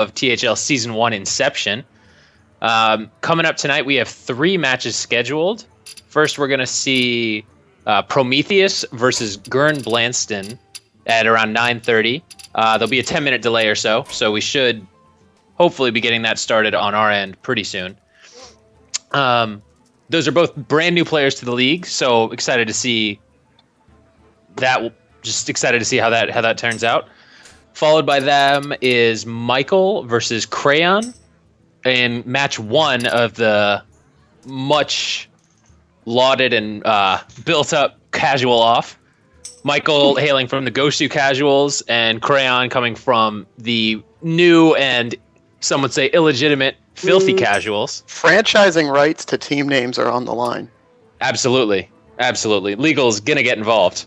of THL Season 1 Inception. Coming up tonight, we have 3 matches scheduled. First, we're going to see Prometheus versus GernBlanston at around 9:30. There'll be a 10-minute delay or so we should hopefully be getting that started on our end pretty soon. Those are both brand new players to the league, so excited to see that. Just excited to see how that turns out. Followed by them is Michael versus Crayon in match 1 of the much lauded and built up casual off. Michael hailing from the Gosu Casuals, and Crayon coming from the new and some would say illegitimate Filthy Casuals. Franchising rights to team names are on the line. Absolutely. Legal's gonna get involved.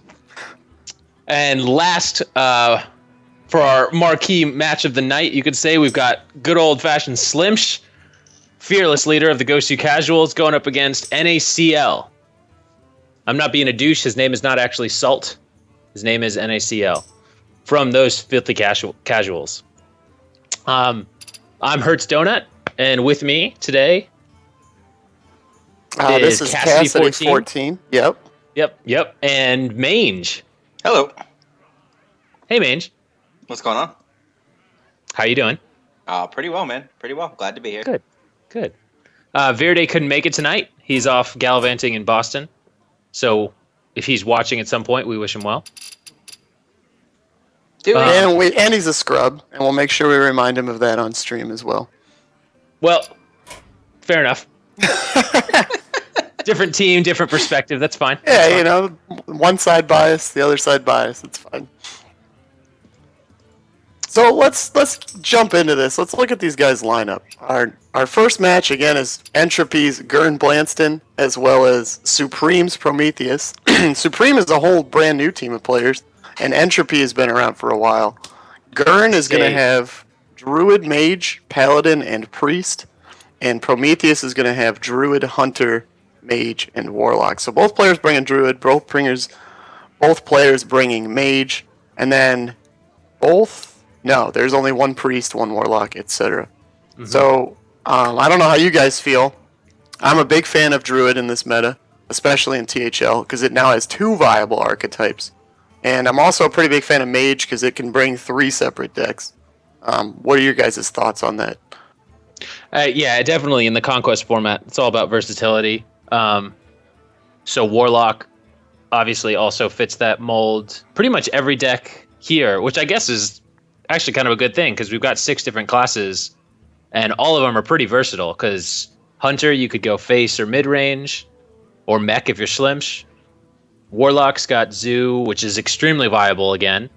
And last, for our marquee match of the night, you could say we've got good old-fashioned Slimsh, fearless leader of the Gosu Casuals, going up against NACL. I'm not being a douche. His name is not actually Salt. His name is NACL. From those Filthy Casuals. I'm Hertz Donut, and with me today this is Cassidy 14. Yep. And Mange. Hello. Hey, Mange. What's going on? How you doing? Pretty well, man. Pretty well. Glad to be here. Good. Verde couldn't make it tonight. He's off gallivanting in Boston. So if he's watching at some point, we wish him well. And he's a scrub, and we'll make sure we remind him of that on stream as well. Well, fair enough. Different team, different perspective. That's fine. Yeah, one side bias, the other side bias. It's fine. So let's jump into this. Let's look at these guys' lineup. Our first match again is Entropy's GernBlanston as well as Supreme's Prometheus. Supreme is a whole brand new team of players, and Entropy has been around for a while. Gern is going to have Druid, Mage, Paladin, and Priest, and Prometheus is going to have Druid, Hunter, Mage, and Warlock. So both players bringing Druid, both players bringing Mage, and then there's only one Priest, one Warlock, etc. Mm-hmm. So I don't know how you guys feel. I'm a big fan of Druid in this meta, especially in THL, because it now has 2 viable archetypes. And I'm also a pretty big fan of Mage because it can bring 3 separate decks. What are your guys' thoughts on that? Yeah, definitely in the Conquest format, it's all about versatility. So Warlock obviously also fits that mold. Pretty much every deck here, which I guess is actually kind of a good thing because we've got 6 different classes and all of them are pretty versatile because Hunter, you could go face or mid-range or mech if you're Slimsh. Warlock's got Zoo, which is extremely viable again,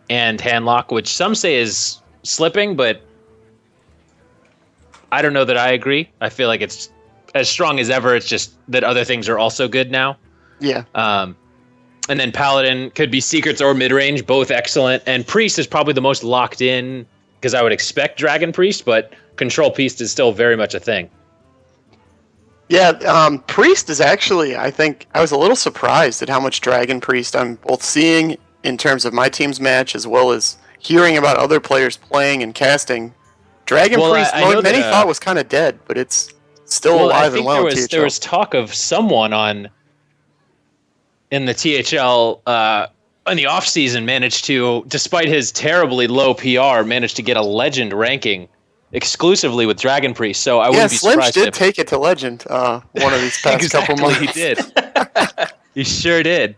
and Handlock, which some say is slipping, but I don't know that I agree. I feel like it's as strong as ever. It's just that other things are also good now. Yeah. And then Paladin could be Secrets or mid-range, both excellent. And Priest is probably the most locked in because I would expect Dragon Priest, but Control Priest is still very much a thing. Yeah, Priest is actually, I think, I was a little surprised at how much Dragon Priest I'm both seeing in terms of my team's match as well as hearing about other players playing and casting. Dragon Priest, many thought was kind of dead, but it's still alive and well in THL. There was talk of someone in the THL in the off-season managed to, despite his terribly low PR, managed to get a legend ranking exclusively with Dragon Priest, so I wouldn't be surprised. Slimsh did take it to Legend one of these past couple months. He did. He sure did.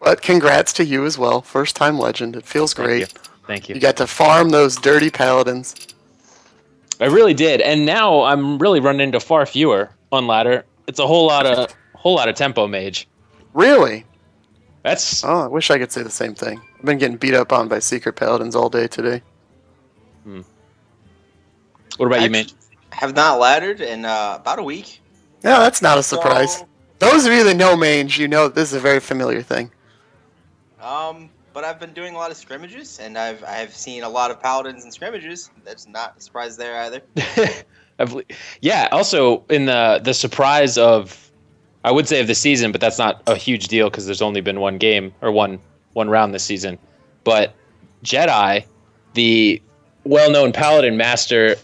But congrats to you as well. First time Legend. It feels great. Thank you. You got to farm those dirty Paladins. I really did, and now I'm really running into far fewer on ladder. It's a whole lot of tempo Mage. Really? I wish I could say the same thing. I've been getting beat up on by Secret Paladins all day today. What about you, Mage? I have not laddered in about a week. Yeah, that's not a surprise. Those of you that know Mange, you know this is a very familiar thing. But I've been doing a lot of scrimmages, and I've seen a lot of Paladins in scrimmages. That's not a surprise there either. Yeah, also in the surprise of, I would say of the season, but that's not a huge deal because there's only been one game or one round this season. But Jedi, the well-known Paladin master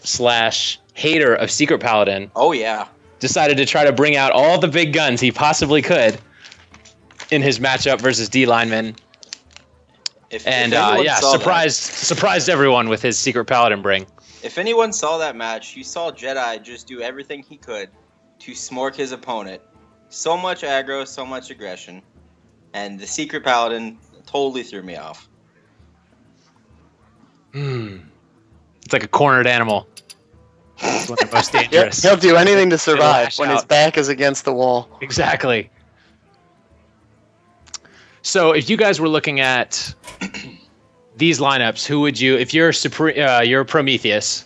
/ hater of Secret Paladin, Oh yeah. decided to try to bring out all the big guns he possibly could in his matchup versus D lineman. If And surprised everyone with his Secret Paladin bring. If anyone saw that match, you saw Jedi just do everything he could to smork his opponent. So much aggro, so much aggression, and the Secret Paladin totally threw me off. It's like a cornered animal. It's one of the most dangerous. He'll do anything to survive lash when his out. back is against the wall. Exactly. So if you guys were looking at these lineups, who would you, if you're you're Prometheus,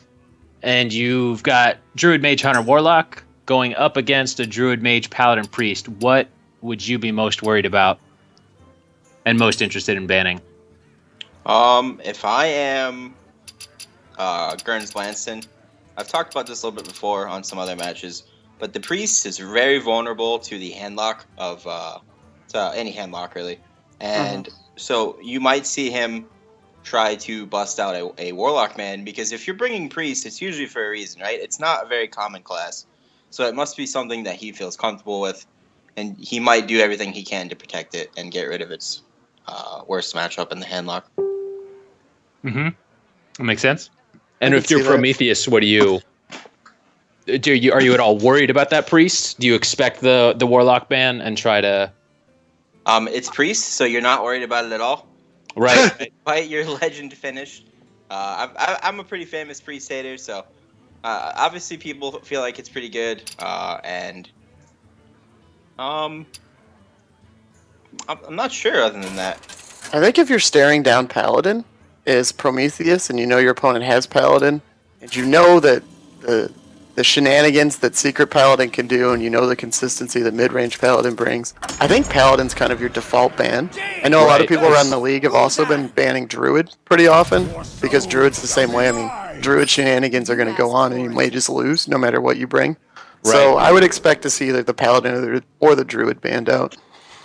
and you've got Druid, Mage, Hunter, Warlock going up against a Druid, Mage, Paladin, Priest, what would you be most worried about and most interested in banning? If I am GernBlanston, I've talked about this a little bit before on some other matches, but the Priest is very vulnerable to the handlock of to any handlock really, and so you might see him try to bust out a Warlock man, because if you're bringing Priest, it's usually for a reason, right? It's not a very common class, so it must be something that he feels comfortable with, and he might do everything he can to protect it and get rid of its worst matchup in the handlock. That makes sense. And I if can you're see that. Prometheus, what are you at all worried about that Priest? Do you expect the Warlock ban and try to... It's Priest, so you're not worried about it at all. Right. Fight your legend finished. I'm a pretty famous Priest hater, so obviously people feel like it's pretty good, and I'm not sure other than that. I think if you're staring down Paladin as Prometheus and you know your opponent has Paladin, and you know that the shenanigans that Secret Paladin can do, and you know the consistency that mid-range Paladin brings, I think Paladin's kind of your default ban. I know a lot of people around the league have also been banning Druid pretty often, because Druid's the same way. I mean, Druid shenanigans are going to go on, and you may just lose no matter what you bring. So I would expect to see either the Paladin or the Druid banned out.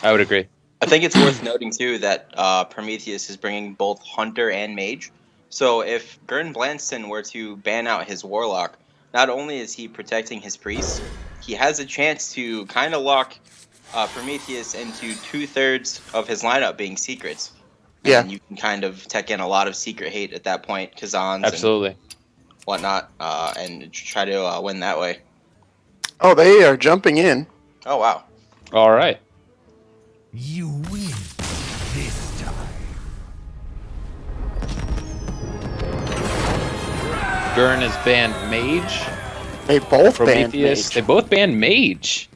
I would agree. I think it's worth noting too that Prometheus is bringing both Hunter and Mage. So if GernBlanston were to ban out his Warlock, not only is he protecting his Priest, he has a chance to kind of lock Prometheus into 2/3 of his lineup being secrets. Yeah. And you can kind of tech in a lot of secret hate at that point, Kazans Absolutely. and whatnot, and try to win that way. Oh, they are jumping in. Oh, wow. All right. You win this time. Gern has banned Mage. They both banned Prometheus. Mage. They both banned Mage.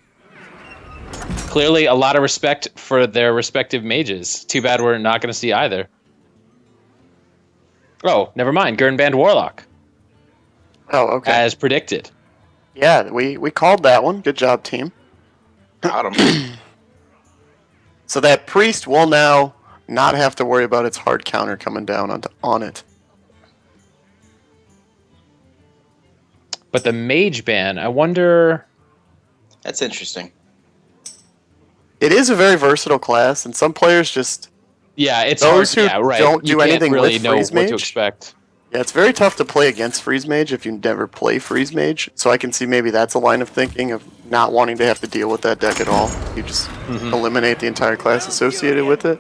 Clearly, a lot of respect for their respective mages. Too bad we're not going to see either. Oh, never mind. Gern banned Warlock, Oh, okay. as predicted. Yeah, we called that one. Good job, team. Got him. So that Priest will now not have to worry about its hard counter coming down on it. But the Mage ban, I wonder... That's interesting. It is a very versatile class, and some players just... Yeah, it's Those hard. who Yeah, right. don't You do can't anything really with know Freeze what to Mage. expect. Yeah, it's very tough to play against Freeze Mage if you never play Freeze Mage. So I can see maybe that's a line of thinking of not wanting to have to deal with that deck at all. You just eliminate the entire class associated with it.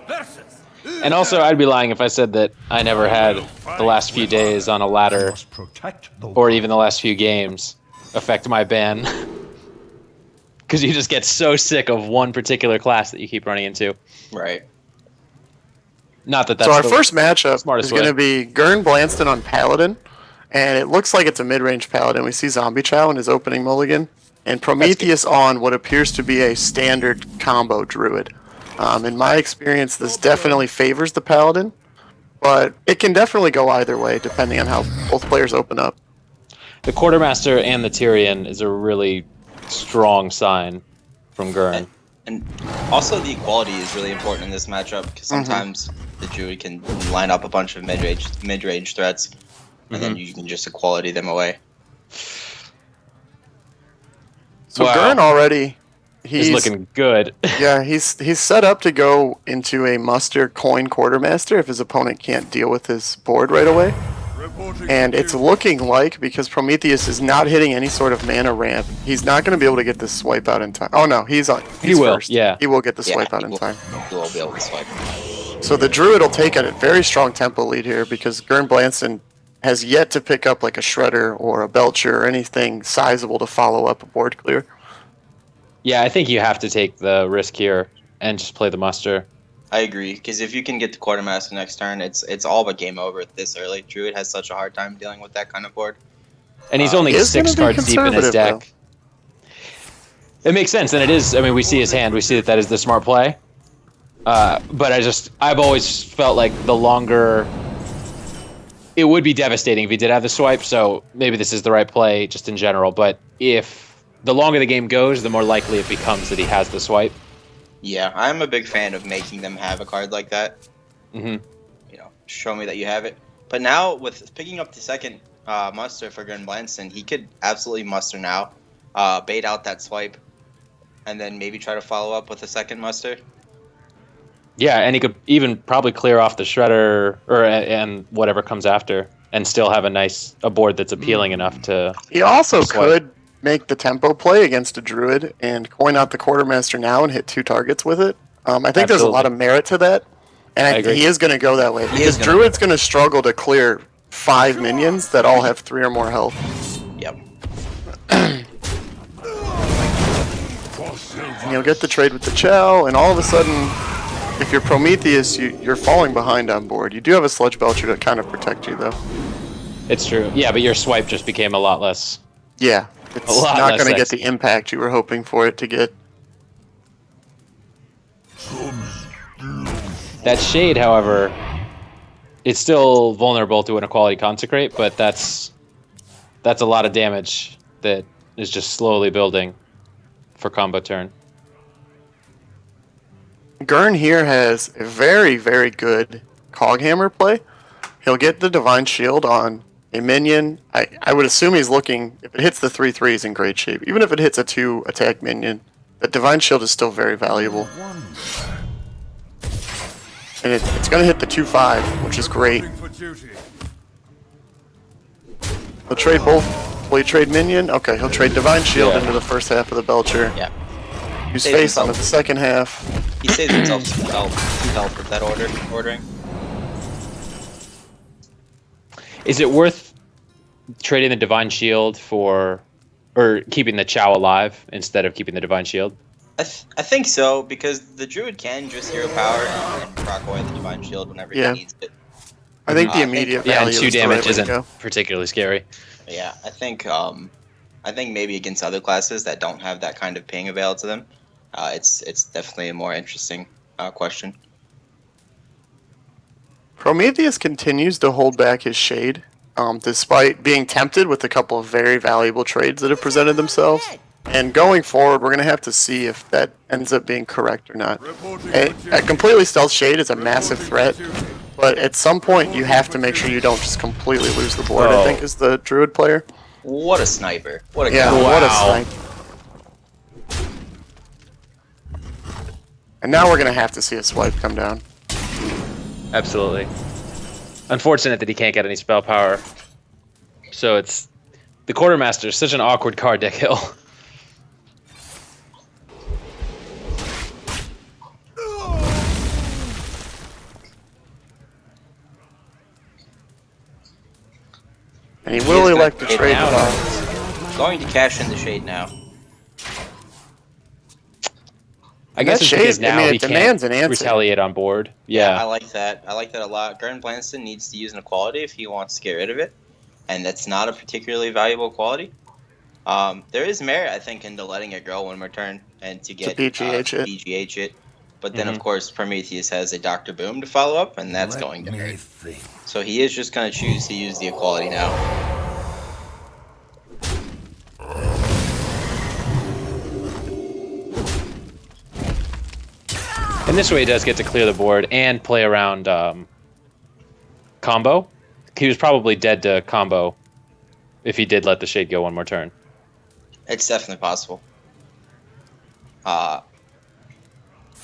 And also, I'd be lying if I said that I never had the last few days on a ladder, or even the last few games, affect my ban. Because you just get so sick of one particular class that you keep running into. Right. Not that that's So our the first matchup smartest is going way. to be GernBlanston on Paladin, and it looks like it's a mid-range Paladin. We see Zombie Chow in his opening mulligan, and Prometheus on what appears to be a standard combo Druid. In my experience, this definitely favors the Paladin, but it can definitely go either way depending on how both players open up. The Quartermaster and the Tyrion is a really strong sign from Gern. And also the equality is really important in this matchup, because sometimes the Druid can line up a bunch of mid-range threats, and then you can just equality them away. So Wow. Gern already, He's looking good. yeah, he's set up to go into a muster coin Quartermaster if his opponent can't deal with his board right away. And it's looking like, because Prometheus is not hitting any sort of mana ramp, he's not going to be able to get this swipe out in time. Oh no, he's He will, first. yeah. He will get the Yeah, swipe out he in will. time. He will be able to swipe. So the Druid will take a very strong tempo lead here because GernBlanston has yet to pick up like a Shredder or a Belcher or anything sizable to follow up a board clear. Yeah, I think you have to take the risk here and just play the muster. I agree, because if you can get the Quartermaster next turn, it's all but game over this early. Druid has such a hard time dealing with that kind of board. And he's only He is 6 gonna be cards deep in his conservative, deck. It makes sense, and it is. I mean, we see his hand. We see that is the smart play. But I've always felt like the longer... It would be devastating if he did have the swipe, so maybe this is the right play just in general. But if the longer the game goes, the more likely it becomes that he has the swipe. Yeah, I'm a big fan of making them have a card like that. Mm-hmm. You know, show me that you have it. But now, with picking up the second muster for GernBlanston, he could absolutely muster now, bait out that swipe, and then maybe try to follow up with a second muster. Yeah, and he could even probably clear off the Shredder and whatever comes after, and still have a board that's appealing enough to. He also swipe. could make the tempo play against a Druid and coin out the Quartermaster now and hit 2 targets with it. I think there's a lot of merit to that, and I agree. he is going to go that way because Druid's going to struggle to clear 5 minions that all have 3 or more health. Yep. And you'll get the trade with the Chow, and all of a sudden, if you're Prometheus, you're falling behind on board. You do have a Sludge Belcher to kind of protect you, though. It's true. Yeah, but your swipe just became a lot less. Yeah, it's lot not less going to get sexy. the impact you were hoping for it to get. That Shade, however, it's still vulnerable to an Equality Consecrate, but that's a lot of damage that is just slowly building for combo turn. Gern here has a very, very good Coghammer play. He'll get the Divine Shield on a minion. I would assume he's looking, if it hits the 3/3, he's in great shape. Even if it hits a 2 attack minion, the Divine Shield is still very valuable. And it's going to hit the 2/5, which is great. He'll trade both. Will he trade minion? Okay, he'll trade Divine Shield into the first half of the Belcher. Yeah. Use Saves face on himself. the second half. He saves himself 2 health with that ordering. Is it worth trading the Divine Shield or keeping the Chow alive instead of keeping the Divine Shield? I think so, because the Druid can just hero power and proc away the Divine Shield whenever he needs it. I think the immediate Yeah, and value 2 is the damage right way to isn't go. particularly scary. Yeah, I think maybe against other classes that don't have that kind of ping available to them, it's definitely a more interesting question. Prometheus continues to hold back his Shade, despite being tempted with a couple of very valuable trades that have presented themselves. And going forward, we're going to have to see if that ends up being correct or not. A completely stealth Shade is a massive threat, but at some point you have to make sure you don't just completely lose the board, I think, as the Druid player. What a sniper. What a Yeah, guy. what a Wow. snipe. And now we're going to have to see a swipe come down. Absolutely. Unfortunate that he can't get any spell power. So it's the Quartermaster is such an awkward card to kill. And he will is elect to gonna trade get it down. off. Going to cash in the Shade now. I guess That it's Shade, because now it he demands can't an answer. retaliate on board. I Yeah. like that. I like that a lot. GernBlanston needs to use an equality if he wants to get rid of it, and that's not a particularly valuable quality. There is merit, I think, into letting it go one more turn and to get BGH it. But then, of course, Prometheus has a Dr. Boom to follow up, and that's going to hurt. So he is just going to choose to use the equality now. And this way he does get to clear the board and play around combo. He was probably dead to combo if he did let the Shade go one more turn. It's definitely possible.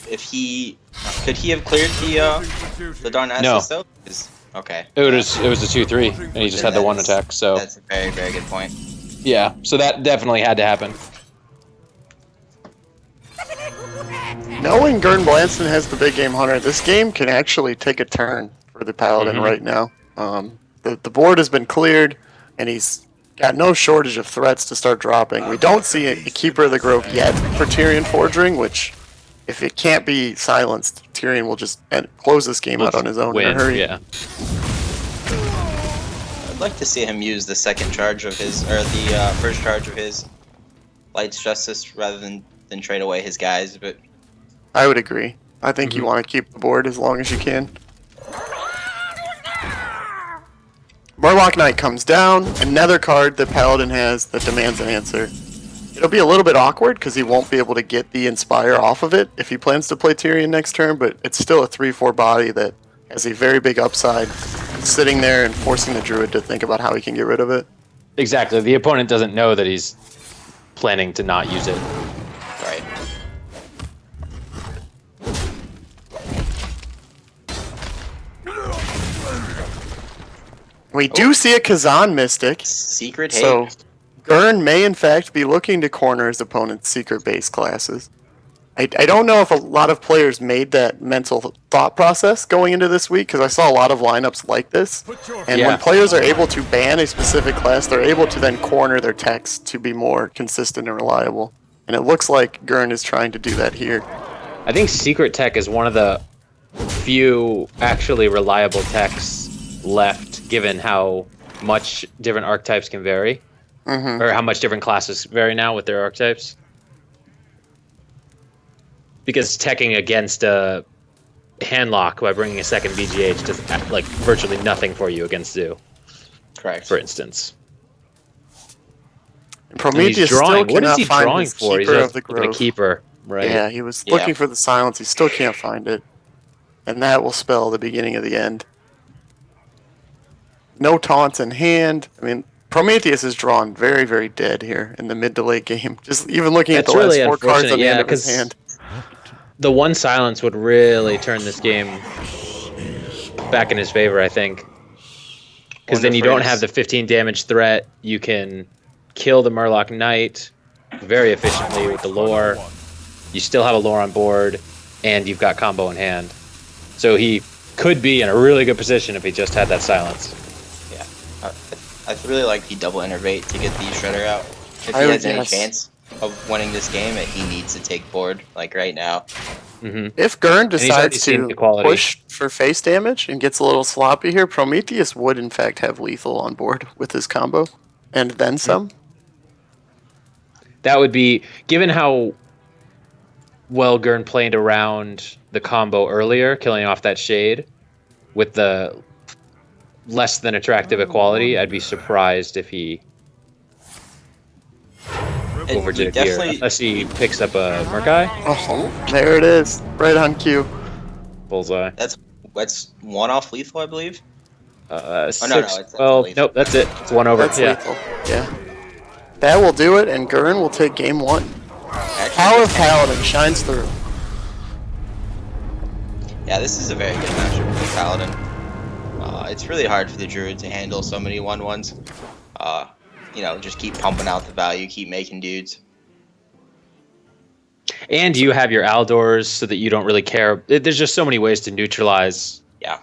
If he could he have cleared the Darnassus though? 'Cause Okay. It was a 2-3, and he just had the one attack. So That's a very, very good point. yeah, so that definitely had to happen. Knowing GernBlanston has the big game hunter, this game can actually take a turn for the Paladin right now. The board has been cleared, and he's got no shortage of threats to start dropping. We don't see a Keeper of the Grove yet for Tyrion Forging, which, if it can't be silenced, Tyrion will just close this game out on his own in a hurry. Yeah. I'd like to see him use the second charge of his, or the first charge of his Light's Justice rather than trade away his guys, but I would agree. I think you want to keep the board as long as you can. Murloc Knight comes down, another card that Paladin has that demands an answer. It'll be a little bit awkward because he won't be able to get the Inspire off of it if he plans to play Tyrion next turn, but it's still a 3-4 body that has a very big upside, sitting there and forcing the Druid to think about how he can get rid of it. Exactly. The opponent doesn't know that he's planning to not use it. right. We do see a Kazan Mystic, Secret hate. so Gern may in fact be looking to corner his opponent's secret base classes. I don't know if a lot of players made that mental thought process going into this week, because I saw a lot of lineups like this. And when players are able to ban a specific class, they're able to then corner their techs to be more consistent and reliable. And it looks like Gern is trying to do that here. I think Secret Tech is one of the few actually reliable techs left, given how much different archetypes can vary, or how much different classes vary now with their archetypes. Because teching against a handlock by bringing a second BGH does like virtually nothing for you against Zoo, Correct. for instance. And Prometheus still What is cannot he find drawing his for? He's Keeper just of the looking at Grove. a keeper, right? Yeah, he was Yeah. looking for the silence. He still can't find it. And that will spell the beginning of the end. No taunts in hand. I mean, Prometheus is drawn very, very dead here in the mid to late game. Just even looking at That's the last really 4 cards on the unfortunate, end of his 'cause hand. The one silence would really turn this game back in his favor, I think. Because then you don't have the 15 damage threat. You can kill the Murloc Knight very efficiently with the lore. You still have a lore on board, and you've got combo in hand. So he could be in a really good position if he just had that silence. Yeah. I really like the double innervate to get the Shredder out. If he I would has any guess. chance of winning this game, he needs to take board, like right now. If Gern he's already decides seen to the quality. push for face damage and gets a little sloppy here, Prometheus would in fact have lethal on board with his combo, and then some. That would be, given how well Gern played around the combo earlier, killing off that shade with the less than attractive equality, I'd be surprised if he overdid it here. Unless he picks up a Murkai. Oh, there it is, right on cue. Bullseye. That's one off lethal, I believe. Six. no, it's well, lethal. nope, that's it. It's one over. That's Yeah. lethal. Yeah. That will do it, and Gern will take game 1. Actually, Power of Paladin shines through. Yeah, this is a very good matchup for the Paladin. It's really hard for the Druid to handle so many 1/1s. Just keep pumping out the value, keep making dudes. And you have your Aldors so that you don't really care. There's just so many ways to neutralize Yeah.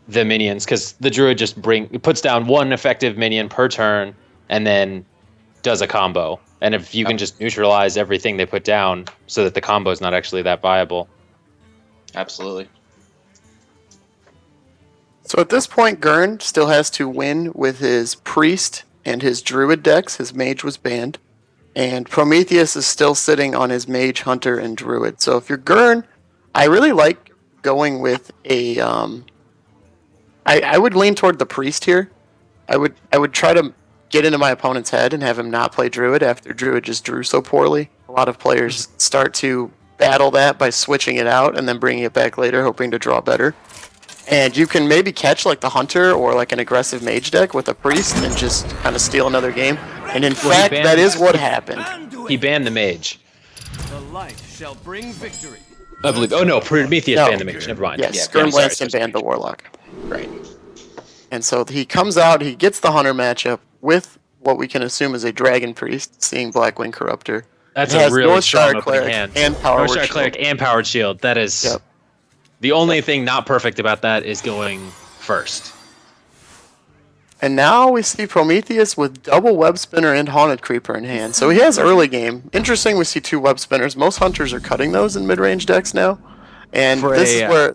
the minions, because the Druid just puts down one effective minion per turn and then does a combo. And if you can just neutralize everything they put down so that the combo is not actually that viable. Absolutely. So at this point, Gern still has to win with his Priest and his Druid decks. His Mage was banned. And Prometheus is still sitting on his Mage, Hunter, and Druid. So if you're Gern, I really like going with a... I would lean toward the Priest here. I would try to get into my opponent's head and have him not play Druid after Druid just drew so poorly. A lot of players start to battle that by switching it out and then bringing it back later, hoping to draw better. And you can maybe catch like the Hunter or like an aggressive Mage deck with a Priest and just kind of steal another game. And in fact, that is what happened. He banned the Mage, The light shall bring victory. I believe. Oh no, Prometheus No. banned the Mage. Never mind. Yes, Yeah, GernBlanston sorry. banned the Warlock. Right. And so he comes out, he gets the Hunter matchup with what we can assume is a Dragon Priest, seeing Blackwing Corruptor. That's It a has really strong Northshire opening Cleric hand. and Power Northshire Word Cleric Shield. and Powered Shield. That is Yep. the only thing not perfect about that is going first. And now we see Prometheus with double Web Spinner and Haunted Creeper in hand. So he has early game. Interesting, we see 2 Web Spinners. Most hunters are cutting those in mid-range decks now. And For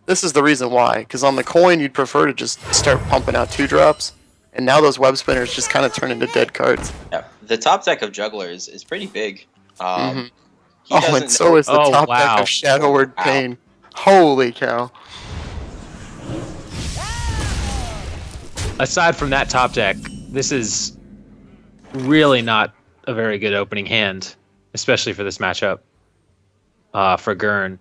this is the reason why. Because on the coin, you'd prefer to just start pumping out 2-drops. And now those Web Spinners just kind of turn into dead cards. Yeah, the top deck of Jugglers is pretty big. Mhm. He Oh, doesn't and so know- is the Oh, top wow. deck of Shadow Word Wow. Pain. Holy cow. Aside from that top deck, this is really not a very good opening hand, especially for this matchup for Gern.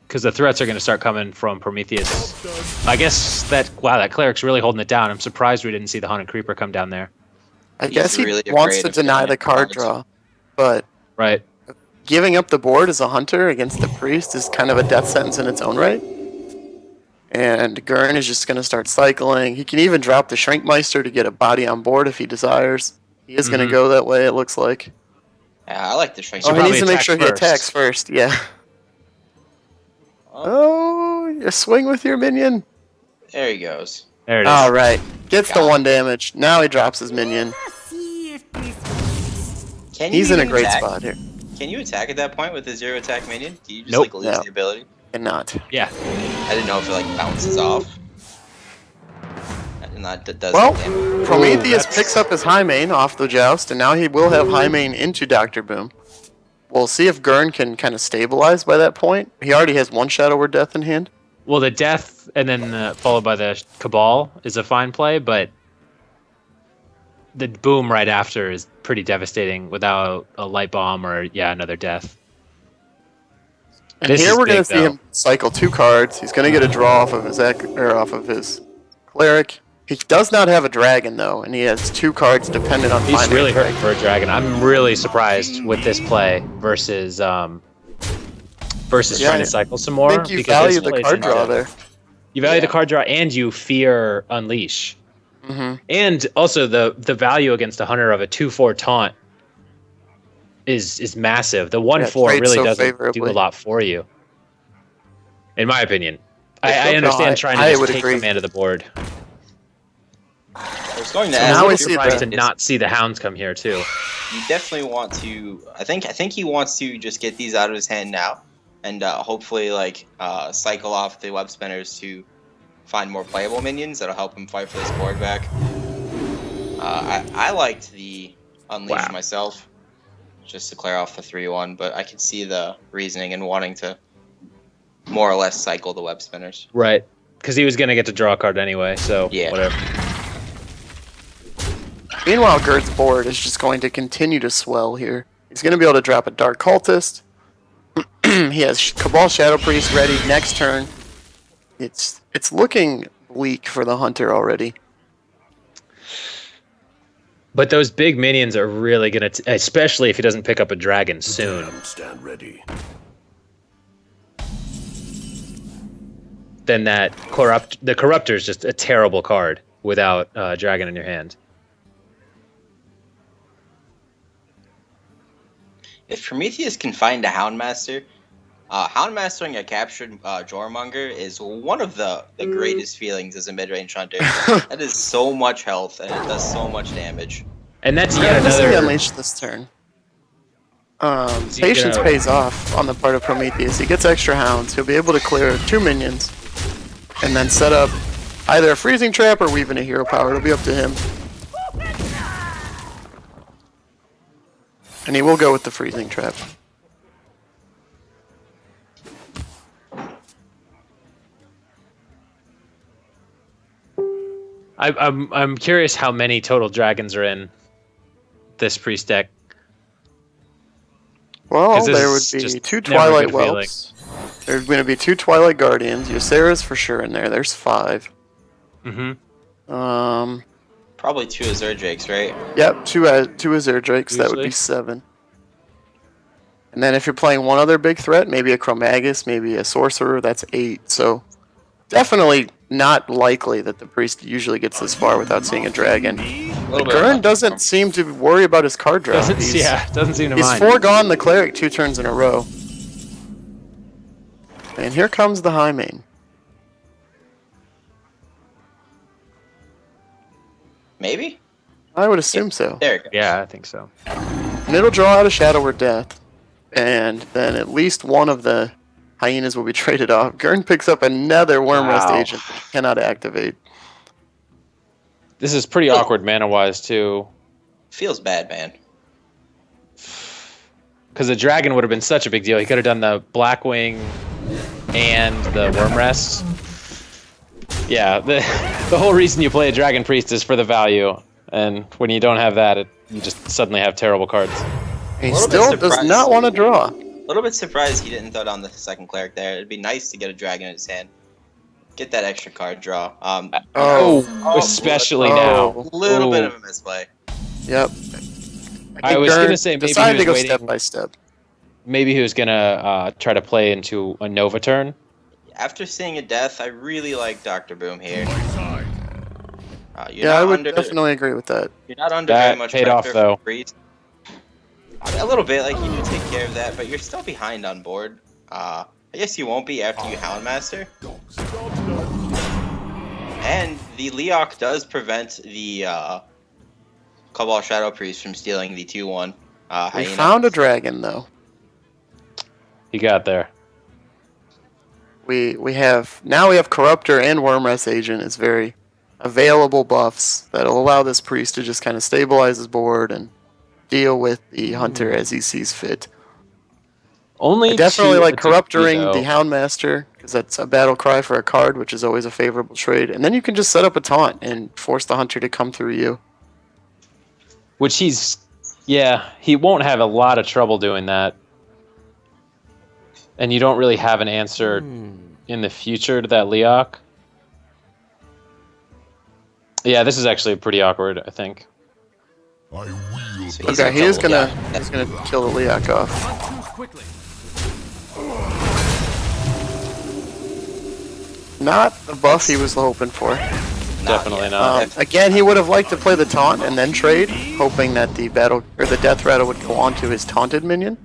Because the threats are going to start coming from Prometheus. I guess that Cleric's really holding it down. I'm surprised we didn't see the Haunted Creeper come down there. I He's guess he really wants afraid to of deny getting the card cards. draw. But Right. giving up the board as a hunter against the priest is kind of a death sentence in its own right. And Gern is just going to start cycling. He can even drop the Shrinkmeister to get a body on board if he desires. He is going to Mhm. go that way, it looks like. Yeah, I like the Shrink. Oh, he probably needs to make attack sure he first. attacks first, yeah. Oh, you swing with your minion. There he goes. There it is. All right. Gets the Got it. 1 damage. Now he drops his minion. Can you He's in a even great attack? spot here. Can you attack at that point with a 0 attack minion? Do you just Nope. like lose No. the ability? Cannot. Yeah. I didn't know if it like bounces off. And that does Well, damage. Prometheus that's- picks up his high main off the joust, and now he will have high main into Dr. Boom. We'll see if Gern can kind of stabilize by that point. He already has 1 Shadow Word Death in hand. Well, the Death and then followed by the Cabal is a fine play, but the Boom right after is pretty devastating without a Light Bomb or, another Death. And This here is we're going big, to see him cycle 2 cards. He's going to get a draw off of his off of his Cleric. He does not have a Dragon though, and he has 2 cards dependent on He's finding really a hurting Dragon. for a Dragon. I'm really surprised with this play versus Yeah, trying to cycle some I more. think you because value this the plays card into- draw there. You value the Yeah. card draw and you fear Unleash. Hmm. And also the value against a hunter of a 2/4 taunt is massive. The 1/4 trades really so doesn't do favorably. a lot for you, in my opinion. I No, understand trying to I just would take agree. command of the board. I was going to So ask now if we you're see Surprised to the- not see the hounds come here too. You definitely want to. I think he wants to just get these out of his hand now, and hopefully cycle off the web spinners to find more playable minions that'll help him fight for this board back. I liked the Unleash Wow. myself, just to clear off the 3/1, but I can see the reasoning in wanting to more or less cycle the web spinners. Right. Because he was going to get to draw a card anyway, so Yeah. whatever. Meanwhile, Gerd's board is just going to continue to swell here. He's going to be able to drop a Dark Cultist. He has Cabal Shadow Priest ready next turn. It's looking bleak for the Hunter already. But those big minions are really going to, especially if he doesn't pick up a dragon soon. Stand ready. Then the Corruptor is just a terrible card without a dragon in your hand. If Prometheus can find a Houndmaster, Houndmastering a captured Jormonger is one of the greatest feelings as a mid-range hunter. That is so much health, and it does so much damage. And that's Yeah, yet does he another. unleash this turn? he Patience gonna- pays off on the part of Prometheus. He gets extra hounds. He'll be able to clear 2 minions, and then set up either a freezing trap or weave in a hero power. It'll be up to him. And he will go with the freezing trap. I'm curious how many total dragons are in this priest deck. Well, 'Cause this there would is be just 2 never a Twilight good feeling. Whelps. There's going to be 2 Twilight Guardians. Ysera's for sure in there. There's 5. Mm-hmm. Probably 2 Azure Drakes, right? Yep, two Azure Drakes. That would Usually. be 7. And then if you're playing one other big threat, maybe a Chromagus, maybe a Sorcerer, that's 8. So definitely not likely that the priest usually gets this far without seeing a dragon. A little bit Gern of- doesn't seem to worry about his card draw. Doesn't seem to He's mind. foregone the cleric 2 turns in a row. And here comes the high main. Maybe? I would assume so. There it goes. Yeah, I think so. And it'll draw out a Shadow or Death. And then at least one of the hyenas will be traded off. Gern picks up another Wormrest Wow. agent that he cannot activate. This is pretty awkward mana-wise, too. Feels bad, man. Because the dragon would have been such a big deal. He could have done the Blackwing and the Wormrest. Yeah, the whole reason you play a Dragon Priest is for the value. And when you don't have that, you just suddenly have terrible cards. He little bit still does surprised. not want to draw. A little bit surprised he didn't throw down the second cleric there. It'd be nice to get a dragon in his hand. Get that extra card draw. Oh, Especially Oh. now. A little bit Ooh. of a misplay. Yep. I think was Gern gonna say maybe decided he to go was step waiting. by step. Maybe he was going to try to play into a Nova turn. After seeing a death, I really like Dr. Boom here. You're Yeah, not I would under, definitely agree with that. You're not under That very much paid pressure off, from though. Priest. A little bit, like you do take care of that, but you're still behind on board. I guess you won't be after you Houndmaster. And the Leok does prevent the Cobalt Shadow Priest from stealing the 2/1 We hyena. found a dragon though. He got there. We have Corruptor and Wormrest Agent as very available buffs that'll allow this priest to just kind of stabilize his board and deal with the hunter as he sees fit. Only I definitely two like or three, Corruptoring though. the Houndmaster because that's a battle cry for a card, which is always a favorable trade. And then you can just set up a taunt and force the hunter to come through you. Which he won't have a lot of trouble doing that. And you don't really have an answer in the future to that Leok. Yeah, this is actually pretty awkward, I think. So he's Okay, in he is trouble, gonna yeah. he's gonna kill the Leok off. Not too quickly. Not the buff he was hoping for. Definitely yet. not. Again, he would have liked to play the taunt and then trade, hoping that the battle or the death rattle would go on to his taunted minion.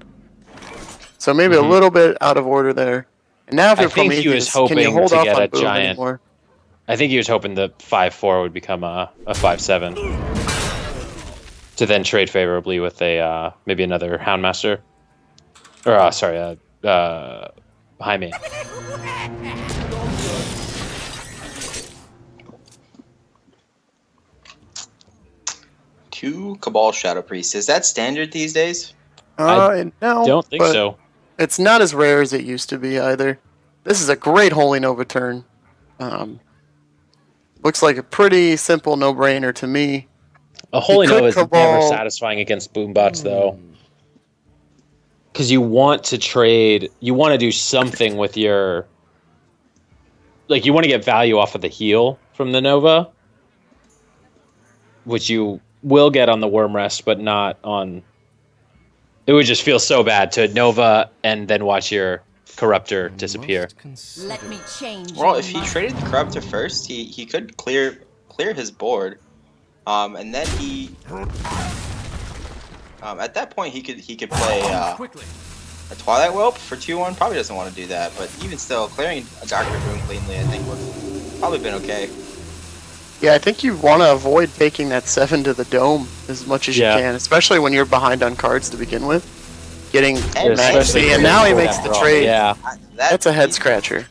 So maybe a little bit out of order there. And now if I you're think he was Prometheus, can you hoping hold to off get on a Boom giant- anymore? I think he was hoping the 5/4 would become a 5/7 to then trade favorably with a maybe another Houndmaster, or Jaime. Two Cabal Shadow Priests. Is that standard these days? No, Don't think but so. It's not as rare as it used to be either. This is a great Holy Nova turn. Looks like a pretty simple no-brainer to me. A Holy could Nova is never Cabal- satisfying against Boombots, though. Because you want to trade, you want to do something with your... Like, you want to get value off of the heal from the Nova, which you will get on the Wormrest, but not on... It would just feel so bad to Nova and then watch your Corruptor disappear. Let me change. Well, your if he mind. traded the Corruptor first, he could clear his board, and then he at that point he could play Quickly. a Twilight Whelp for 2/1. Probably doesn't want to do that, but even still, clearing a Doctor Boom cleanly, I think would probably been okay. Yeah, I think you want to avoid taking that 7 to the dome as much as Yeah. you can, especially when you're behind on cards to begin with. Getting And Maxi, and now he makes the trade. Yeah. That's a head scratcher.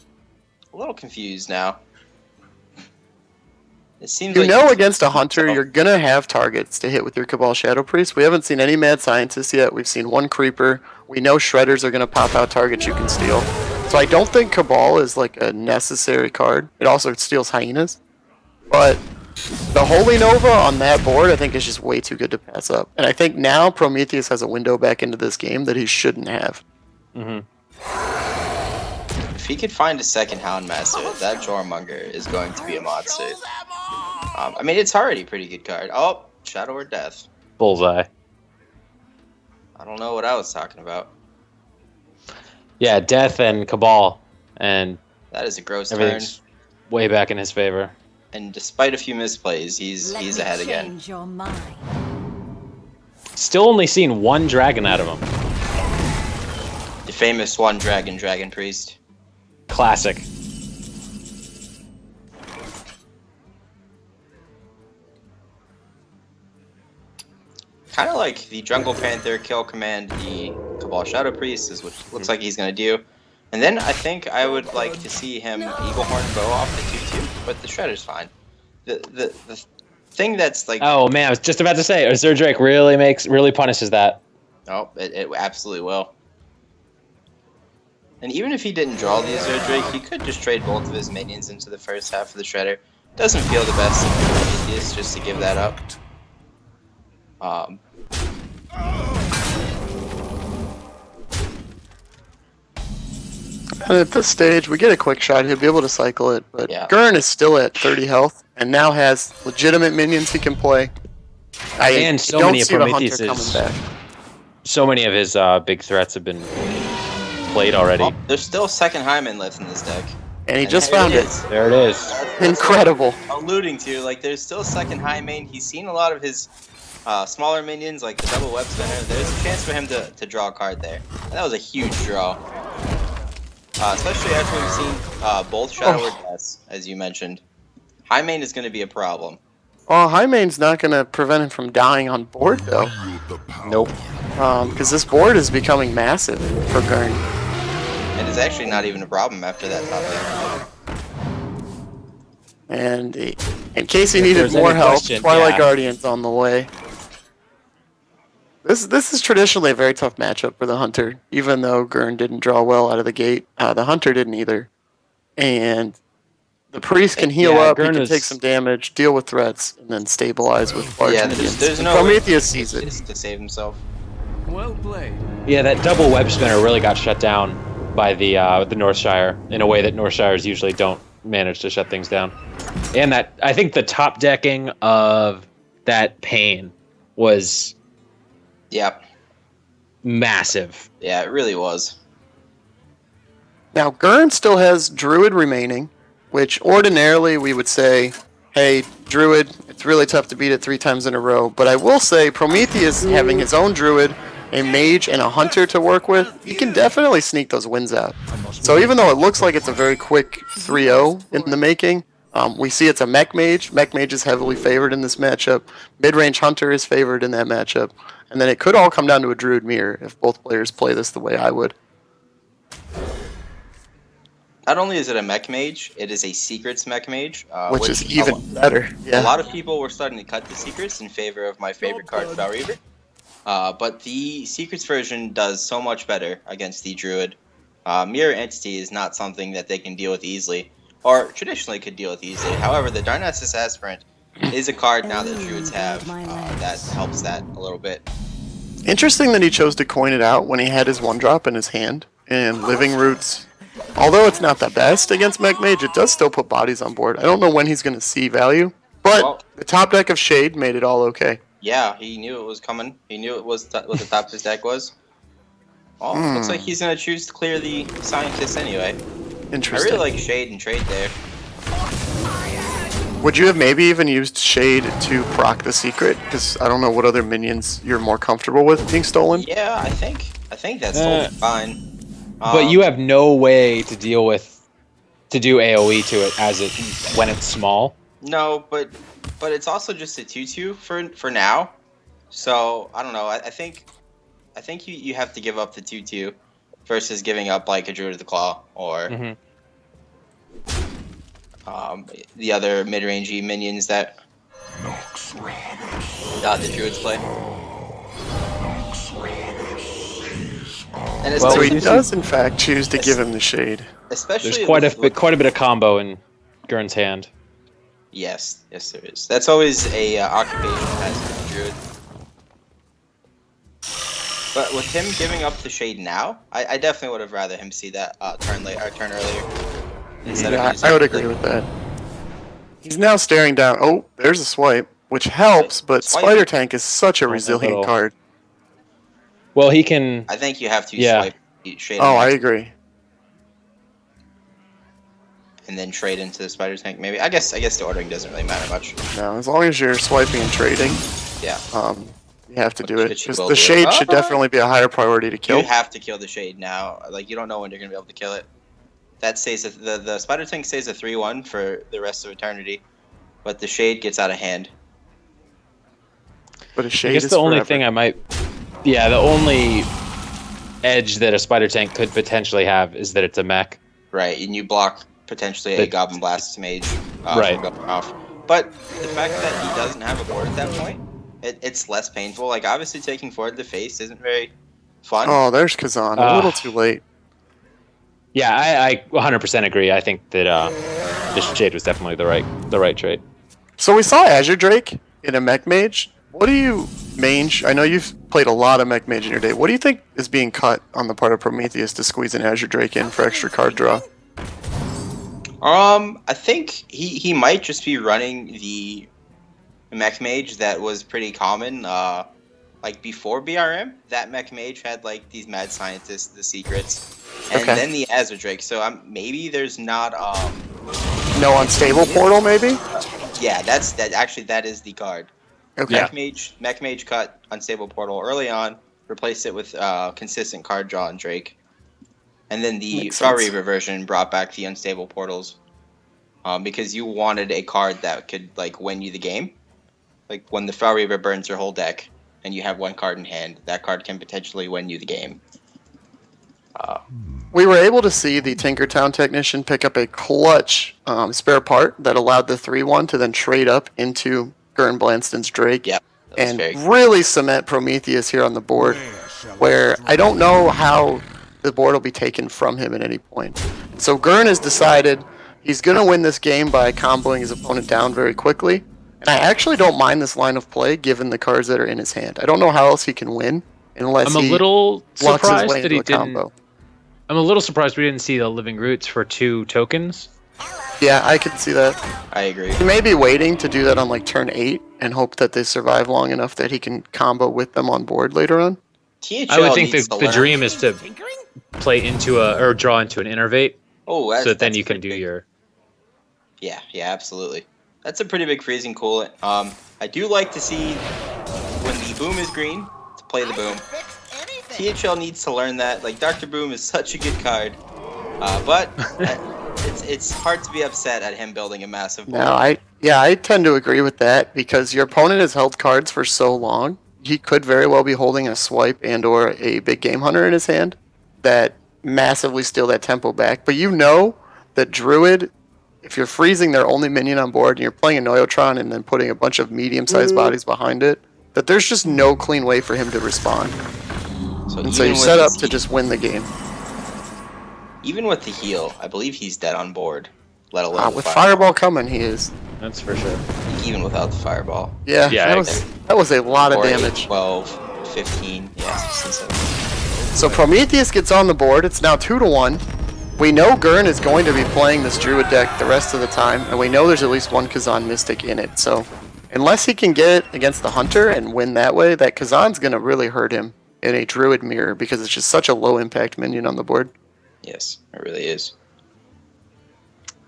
A little confused now. It seems You like know against a hunter, so- you're going to have targets to hit with your Cabal Shadow Priest. We haven't seen any Mad Scientists yet. We've seen one Creeper. We know Shredders are going to pop out targets you can steal. So I don't think Cabal is like a necessary card. It also steals Hyenas. But the Holy Nova on that board, I think, is just way too good to pass up. And I think now Prometheus has a window back into this game that he shouldn't have. if he could find a second Houndmaster, that Jormonger is going to be a monster. I mean, it's already a pretty good card. Oh, Shadow or Death. Bullseye. I don't know what I was talking about. Yeah, Death and Cabal. And That is a gross turn. everything's way back in his favor. And despite a few misplays, he's Let me ahead again. change your mind. Still only seen one dragon out of him. The famous one dragon priest. Classic. Kind of like the Jungle Panther kill command, the Cabal Shadow Priest is what looks like he's gonna do. And then I think I would like to see him Eagle Horn bow off the 2/2, but the Shredder's fine. The thing that's like, Oh man, I was just about to say, Azure Drake really punishes that. oh, it absolutely will. And even if he didn't draw the Azure Drake, he could just trade both of his minions into the first half of the Shredder. Doesn't feel the best in Prometheus just to give that up. And at this stage, we get a quick shot. He'll be able to cycle it, but Yeah. Gern is still at 30 health and now has legitimate minions he can play. And so don't many of see the Hunter Prometheus's- coming back. So many of his big threats have been played already. Oh, there's still second Hyman left in this deck. And he And just there found it. is. There it is. That's Incredible. what I'm alluding to, like, there's still second high main. He's seen a lot of his smaller minions, like the double web spinner. There's a chance for him to draw a card there. And that was a huge draw. Especially after we've seen both Shadow Word Deaths, as you mentioned. High main is going to be a problem. Well, High Main's not going to prevent him from dying on board, though. Nope. Because this board is becoming massive for Gern. And it's actually not even a problem after that top lane. And in case he If needed there's more any help, question, Twilight yeah. Guardian's on the way. This is traditionally a very tough matchup for the Hunter, even though Gern didn't draw well out of the gate. The Hunter didn't either. And the Priest can heal Yeah, up, he Gern can is- take some damage, deal with threats, and then stabilize with large Yeah, minions. there's And no way Prometheus sees it. to save himself. Well played. Yeah, that double web spinner really got shut down by the Northshire in a way that Northshires usually don't manage to shut things down. And that I think the top decking of that Pain was Yeah, massive. yeah, it really was. Now, Gern still has Druid remaining, which ordinarily we would say, hey, Druid, it's really tough to beat it 3 times in a row. But I will say, Prometheus having his own Druid, a Mage, and a Hunter to work with, he can definitely sneak those wins out. So even though it looks like it's a very quick 3-0 in the making, we see it's a Mech Mage. Mech Mage is heavily favored in this matchup. Mid-range Hunter is favored in that matchup. And then it could all come down to a Druid Mirror if both players play this the way I would. Not only is it a mech mage, it is a secrets mech mage, Which is even better. A Yeah. lot of people were starting to cut the secrets in favor of my favorite card, Fell Reaver. But the secrets version does so much better against the druid. Mirror entity is not something that they can deal with easily, or traditionally could deal with easily. However, the Darnassus Aspirant is a card now that druids have that helps that a little bit. Interesting that he chose to coin it out when he had his 1-drop in his hand. And Living Roots, although it's not the best against Mech Mage, it does still put bodies on board. I don't know when he's going to see value, but Well- the top deck of Shade made it all okay. Yeah, he knew it was coming. He knew it was what the top of his deck was. Oh, looks like he's gonna choose to clear the scientist anyway. I Interesting. really like Shade and Trade there. Would you have maybe even used Shade to proc the secret? Because I don't know what other minions you're more comfortable with being stolen. Yeah, I think that's totally fine. But you have no way to deal with to do AoE to it as it when it's small. No, but it's also just a 2/2 for now. So I don't know. I think you have to give up the 2/2 versus giving up like a Druid of the Claw or the other mid-rangey minions that the Druids play. And So especially, he does, in fact, choose to give him the Shade. especially There's quite with- a bit of combo in Gern's hand. Yes, there is. That's always a occupation as a druid. But with him giving up the shade now, I definitely would have rather him see that turn earlier. Instead Yeah, of using I would agree with that. He's now staring down. Oh, there's a swipe, which helps, but Swipe. Spider Tank is such a Oh, resilient little- card. Well, he can. I think you have to Yeah. swipe the shade. Oh, on I it. agree. and then trade into the spider tank. Maybe I guess the ordering doesn't really matter much. No, as long as you're swiping and trading, Yeah. you have to do it. Which you 'Cause will the do. shade should definitely be a higher priority to You kill. have to kill the shade now. Like you don't know when you're gonna be able to kill it. That stays the spider tank stays a 3-1 for the rest of eternity, but the shade gets out of hand. But a I shade guess is the only forever. thing I might, yeah, the only edge that a spider tank could potentially have is that it's a mech. Right, and you block potentially a But- Goblin Blast Mage Right. from going off. But the fact that he doesn't have a board at that point, it's less painful. Like obviously taking forward the face isn't very fun. Oh, there's Kazan. A little too late. Yeah, I 100% agree. I think that the shade was definitely the right trade. So we saw Azure Drake in a Mech Mage. What do you mange? I know you've played a lot of Mech Mage in your day. What do you think is being cut on the part of Prometheus to squeeze an Azure Drake in for extra card draw? I think he might just be running the mech mage that was pretty common. Like before BRM, that mech mage had like these mad scientists, the secrets, and Okay. then the Azure Drake. So maybe there's not No unstable portal, maybe? yeah, that is the card. Okay. Yeah. Mech mage cut unstable portal early on, replaced it with consistent card draw and Drake, and then the Makes Far sense. Reaver version brought back the unstable portals, because you wanted a card that could like win you the game. Like when the Far Reaver burns your whole deck and you have one card in hand, that card can potentially win you the game. We were able to see the Tinkertown technician pick up a clutch spare part that allowed the 3-1 to then trade up into GernBlanston's Drake. Yep, that was And very cool. really cement Prometheus here on the board, where I don't know how the board will be taken from him at any point. So Gern has decided he's going to win this game by comboing his opponent down very quickly. And I actually don't mind this line of play given the cards that are in his hand. I don't know how else he can win unless I'm a he little locks his surprised way that into he a didn't. combo. I'm a little surprised we didn't see the Living Roots for 2 tokens. Yeah, I can see that. I agree. He may be waiting to do that on like turn 8 and hope that they survive long enough that he can combo with them on board later on. THL I would think needs the to learn. dream is to play into or draw into an innervate, Oh, that's, so that then that's you can pretty do big. your. Yeah, absolutely. That's a pretty big freezing cool. I do like to see when the boom is green to play the boom. THL needs to learn that. Like Dr. Boom is such a good card, but it's hard to be upset at him building a massive board. No, I tend to agree with that because your opponent has held cards for so long. He could very well be holding a swipe and or a big game hunter in his hand that massively steal that tempo back. But you know that Druid, if you're freezing their only minion on board and you're playing a Noyotron and then putting a bunch of medium-sized bodies behind it, that there's just no clean way for him to respond. And so even you with set up his to just win the game. Even with the heal, I believe he's dead on board. Let alone With Fireball coming, he is. That's for sure. Even without the fireball. Yeah, Yeah, that was a lot of Or 8, damage. 12, 15. Yeah, 16, 17. So Prometheus gets on the board. It's now 2-1. We know Gern is going to be playing this Druid deck the rest of the time, and we know there's at least one Kazan Mystic in it. So unless he can get it against the Hunter and win that way, that Kazan's going to really hurt him in a Druid mirror because it's just such a low impact minion on the board. Yes, it really is.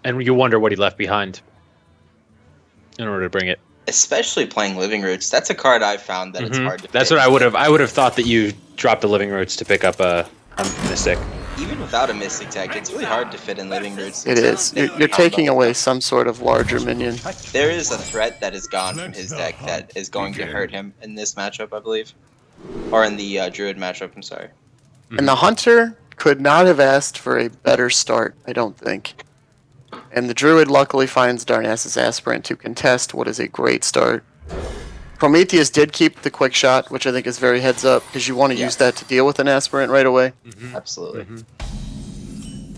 And you wonder what he left behind in order to bring it. Especially playing Living Roots. That's a card I've found that it's hard to That's pick. what I would have thought that you dropped the Living Roots to pick up a Mystic. Even without a Mystic deck, it's really hard to fit in Living Roots. It is. You're taking away some sort of larger minion. There is a threat that is gone from his deck that is going to hurt him in this matchup, I believe. Or in the Druid matchup, I'm sorry. And the Hunter could not have asked for a better start, I don't think. And the Druid luckily finds Darnassus Aspirant to contest what is a great start. Prometheus did keep the quick shot, which I think is very heads up, because you want to use that to deal with an Aspirant right away. Absolutely.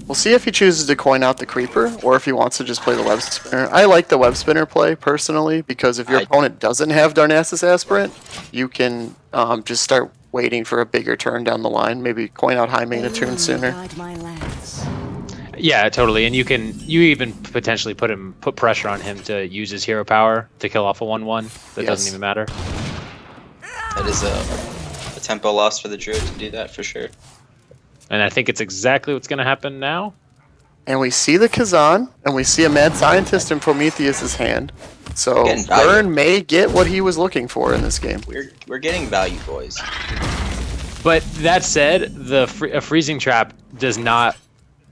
We'll see if he chooses to coin out the Creeper, or if he wants to just play the Web Spinner. I like the Web Spinner play, personally, because if your opponent doesn't have Darnassus Aspirant, you can just start waiting for a bigger turn down the line. Maybe coin out High Mana turn sooner. Guide my lads. Yeah, totally. And you even potentially put pressure on him to use his hero power to kill off a 1/1. That Yes. doesn't even matter. That is a tempo loss for the Druid to do that, for sure. And I think it's exactly what's going to happen now. And we see the Kazan, and we see a mad scientist in Prometheus' hand. So Getting value. Gern may get what he was looking for in this game. We're getting value, boys. But that said, a freezing trap does not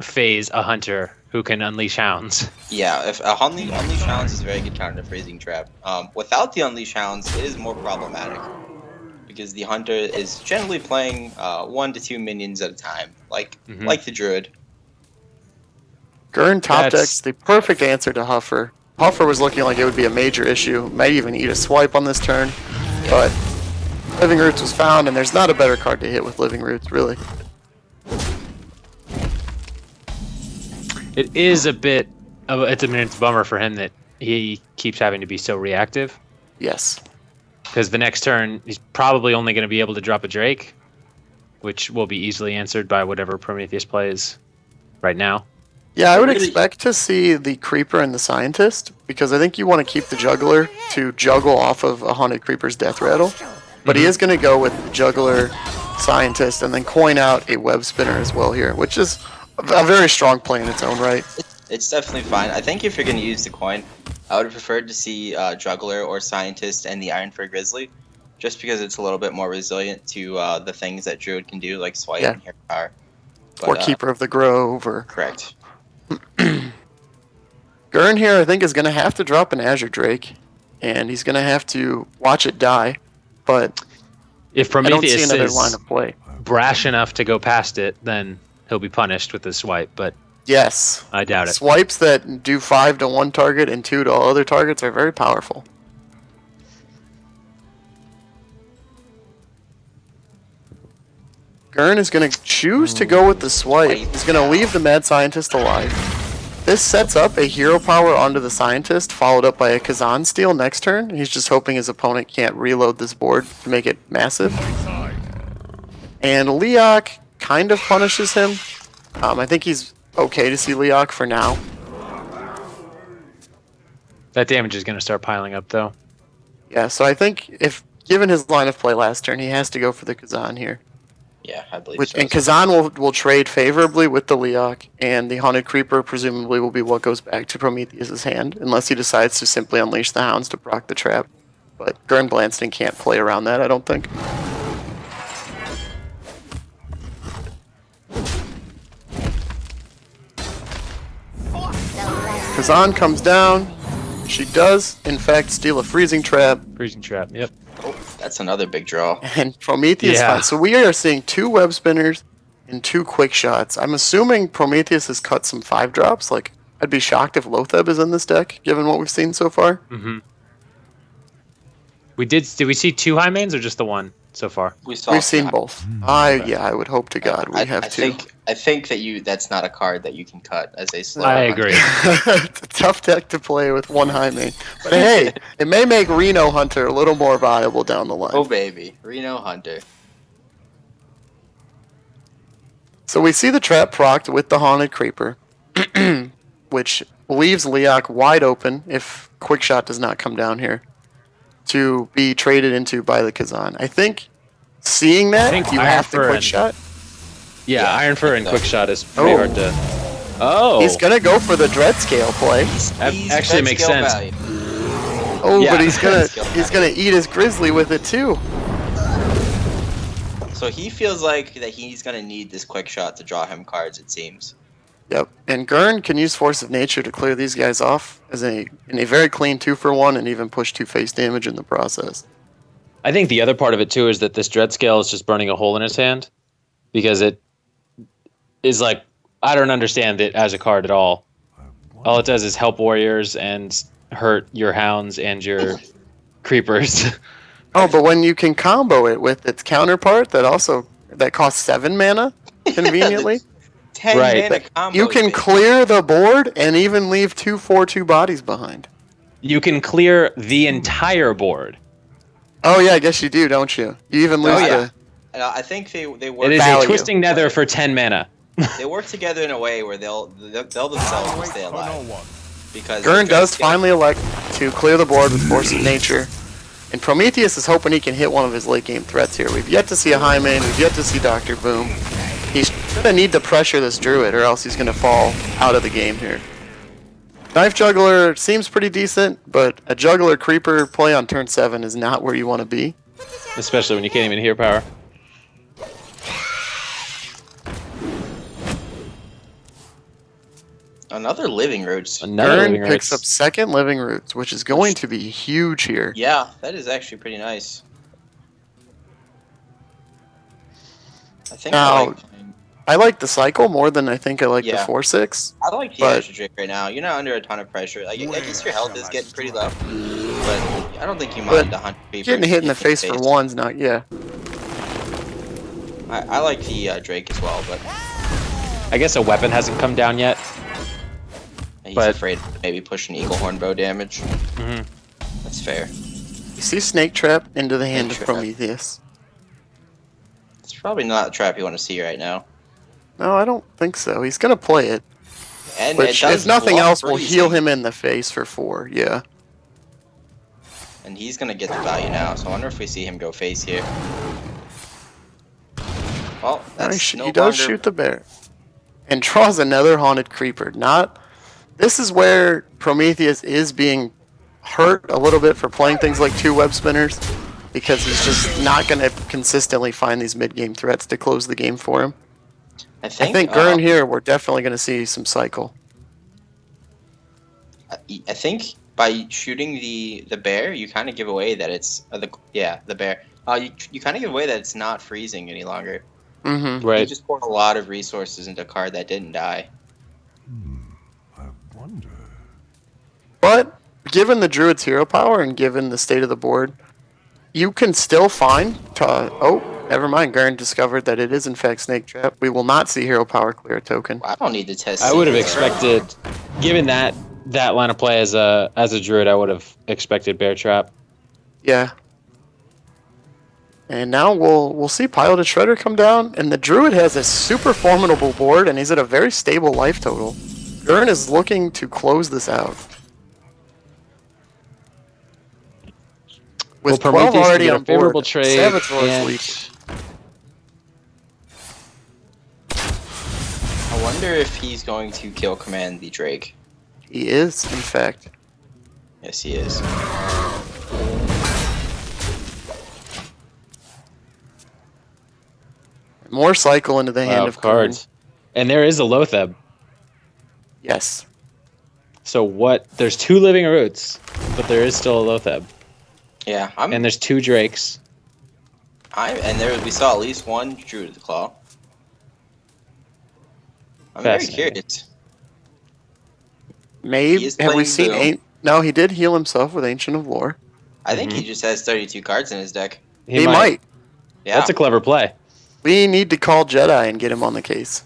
phase a hunter who can unleash hounds. Yeah, if a Unleash Hounds is a very good counter to Freezing Trap. Without the Unleash Hounds, it is more problematic. Because the hunter is generally playing 1 to 2 minions at a time, like the druid. Gern top That's- decks the perfect answer to Huffer. Huffer was looking like it would be a major issue. Might even eat a swipe on this turn. But Living Roots was found, and there's not a better card to hit with Living Roots, really. It is a bit of it's a bummer for him that he keeps having to be so reactive. Yes. Because the next turn, he's probably only going to be able to drop a Drake, which will be easily answered by whatever Prometheus plays right now. Yeah, I would Really- expect to see the Creeper and the Scientist, because I think you want to keep the Juggler to juggle off of a Haunted Creeper's Death Rattle. But he is going to go with Juggler, Scientist, and then coin out a Web Spinner as well here, which is a very strong play in its own right. It's definitely fine. I think if you're going to use the coin, I would have preferred to see Juggler or Scientist and the Iron Fur Grizzly, just because it's a little bit more resilient to the things that Druid can do, like Swipe and Hero Power. But, Or Keeper of the Grove, or... Correct. Gern here, I think, is going to have to drop an Azure Drake, and he's going to have to watch it die, but If I don't see Prometheus another is line of play. brash enough to go past it, then he'll be punished with the swipe, but Yes. I doubt it. Swipes that do 5 to one target and 2 to all other targets are very powerful. Gern is going to choose to go with the swipe. He's going to leave the Mad Scientist alive. This sets up a hero power onto the Scientist, followed up by a Kazan steal next turn. He's just hoping his opponent can't reload this board to make it massive. And Leok kind of punishes him. I think he's okay to see Leok for now. That damage is going to start piling up, though. Yeah, so I think if given his line of play last turn, he has to go for the Kazan here. Yeah, I believe Which, so. and Kazan will trade favorably with the Leok, and the Haunted Creeper presumably will be what goes back to Prometheus' hand, unless he decides to simply unleash the Hounds to proc the trap. But GernBlanston can't play around that, I don't think. Kazan comes down. She does, in fact, steal a freezing trap, Freezing trap, yep. Oh, that's another big draw. and Prometheus Yeah. finds. So we are seeing 2 web spinners and 2 quick shots. I'm assuming Prometheus has cut some 5-drops. Like, I'd be shocked if Lotheb is in this deck, given what we've seen so far. Mm-hmm. Did we see 2 high mains or just the one so far? We've Seen both. I would hope to God we have 2. I think that's not a card that you can cut as a slow. I agree. It's a tough deck to play with 1 high main. But hey, it may make Reno Hunter a little more viable down the line. Oh baby, Reno Hunter. So we see the trap procced with the Haunted Creeper, which leaves Leok wide open if Quickshot does not come down here to be traded into by the Kazan. I think seeing that, I think you Iron have to Fur and- Quickshot. Yeah, Yeah, Iron Fur and so. Quick Shot is pretty Oh. hard to... Oh! He's going to go for the Dread Scale play. That He's actually red makes scale sense. value. Oh, Yeah. but he's gonna Skill he's gonna eat his Grizzly with it too. So he feels like that he's gonna need this quick shot to draw him cards. It seems. Yep. And Gern can use Force of Nature to clear these guys off in a very clean 2-for-1 and even push 2 face damage in the process. I think the other part of it, too, is that this Dread Scale is just burning a hole in his hand. Because it is like... I don't understand it as a card at all. All it does is help warriors and hurt your hounds and your creepers. Oh, but when you can combo it with its counterpart that costs 7 mana, conveniently, 10 Right. mana combo. you can clear the board and even leave 2 4/2 bodies behind. You can clear the entire board. Oh yeah, I guess you do, don't you? You even lose yeah. the... I think they work. It is Value. a Twisting Nether for 10 mana. They work together in a way where they'll themselves will stay alive. Because Gern the does Dread Scale- finally elect to clear the board with Force of Nature. And Prometheus is hoping he can hit one of his late game threats here. We've yet to see a High Main, we've yet to see Dr. Boom. He's going to need to pressure this druid, or else he's going to fall out of the game here. Knife Juggler seems pretty decent, but a Juggler Creeper play on turn 7 is not where you want to be. Especially when you can't even hear power. Another Living Roots. Another Gern living picks roots. up second Living Roots, which is going to be huge here. Yeah, that is actually pretty nice. I think Now, I like the cycle more than I think I like the Yeah. 4/6. I like the but- extra drake right now. You're not under a ton of pressure. Like, I guess your health is getting pretty low, but I don't think you mind the 100 creepers. Getting hit in the face for one's not, yeah. I like the Drake as well, but I guess a weapon hasn't come down yet. he's But- afraid of maybe pushing Eagle Horn bow damage. Mhm. That's fair. You see Snake Trap into the hand of Snake Trap. Prometheus. It's probably not a trap you want to see right now. No, I don't think so. He's going to play it. And Which, it does if nothing block else, will freezing, heal him in the face for 4, yeah. And he's gonna get the value now. So I wonder if we see him go face here. Well, that's no He does longer- shoot the bear. And draws another Haunted Creeper. This is where Prometheus is being hurt a little bit for playing things like 2 web spinners, because he's just not going to consistently find these mid-game threats to close the game for him. I I think, think Gern here, we're definitely going to see some cycle. I think by shooting the bear, you kind of give away that it's the bear. You kind of give away that it's not freezing any longer. Mm-hmm. You Right. just poured a lot of resources into a card that didn't die. I wonder. But given the Druid's hero power and given the state of the board, you can still find... never mind. Gern discovered that it is in fact Snake Trap. We will not see hero power clear a token. I don't need to test. I would have secrets, bro. expected, given that line of play as a druid, I would have expected bear trap. Yeah. And now we'll see Piloted Shredder come down, and the Druid has a super formidable board, and he's at a very stable life total. Gern is looking to close this out. With 12 Prometheus can already get a on favorable board, trade, Savage Roar's and lead. I wonder if he's going to kill command the Drake. He is, in fact. Yes, he is. More cycle into the hand Wow, of cards. And there is a Lotheb. Yes. So what? There's 2 living roots, but there is still a Lotheb. Yeah, And there's 2 drakes. and there we saw at least one Druid of the Claw. I'm very Fascinating. curious. Maybe. He is Have we playing seen... Boom. No, he did heal himself with Ancient of Lore. I think he just has 32 cards in his deck. He might. Yeah. That's a clever play. We need to call Jedi and get him on the case.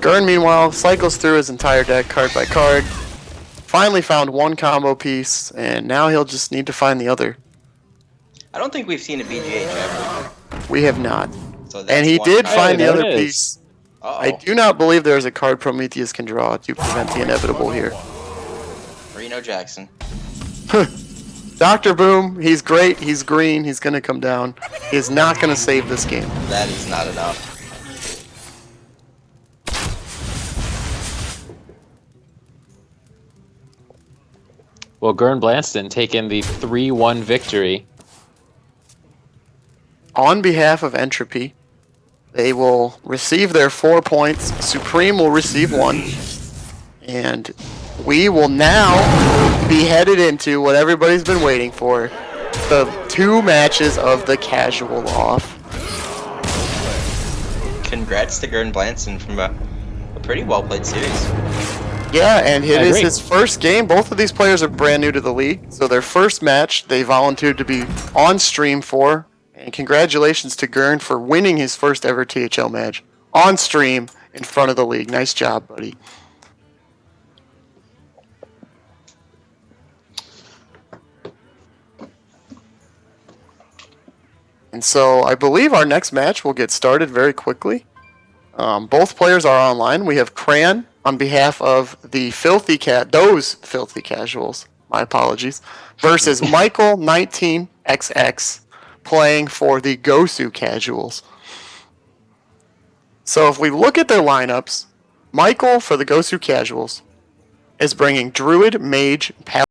Gern, meanwhile, cycles through his entire deck card by card. Finally found one combo piece, and now he'll just need to find the other. I don't think we've seen a BGH ever. We have not. So that's And he one did card. find the there other it is. piece. Uh-oh. I do not believe there is a card Prometheus can draw to prevent the inevitable here. Reno Jackson. Dr. Boom, he's great, he's green, he's going to come down. He is not going to save this game. That is not enough. Well, GernBlanston taking the 3-1 victory. On behalf of Entropy, they will receive their 4 points. Supreme will receive 1. And we will now be headed into what everybody's been waiting for. The 2 matches of the casual off. Congrats to GernBlanston from a pretty well played series. Yeah, and it I is agree. his first game. Both of these players are brand new to the league. So their first match, they volunteered to be on stream for. And congratulations to Gern for winning his first ever THL match on stream in front of the league. Nice job, buddy. And so I believe our next match will get started very quickly. Both players are online. We have Cran on behalf of the those filthy casuals. My apologies. Versus Michael19XX playing for the Gosu casuals. So if we look at their lineups, Michael for the Gosu Casuals is bringing Druid, Mage,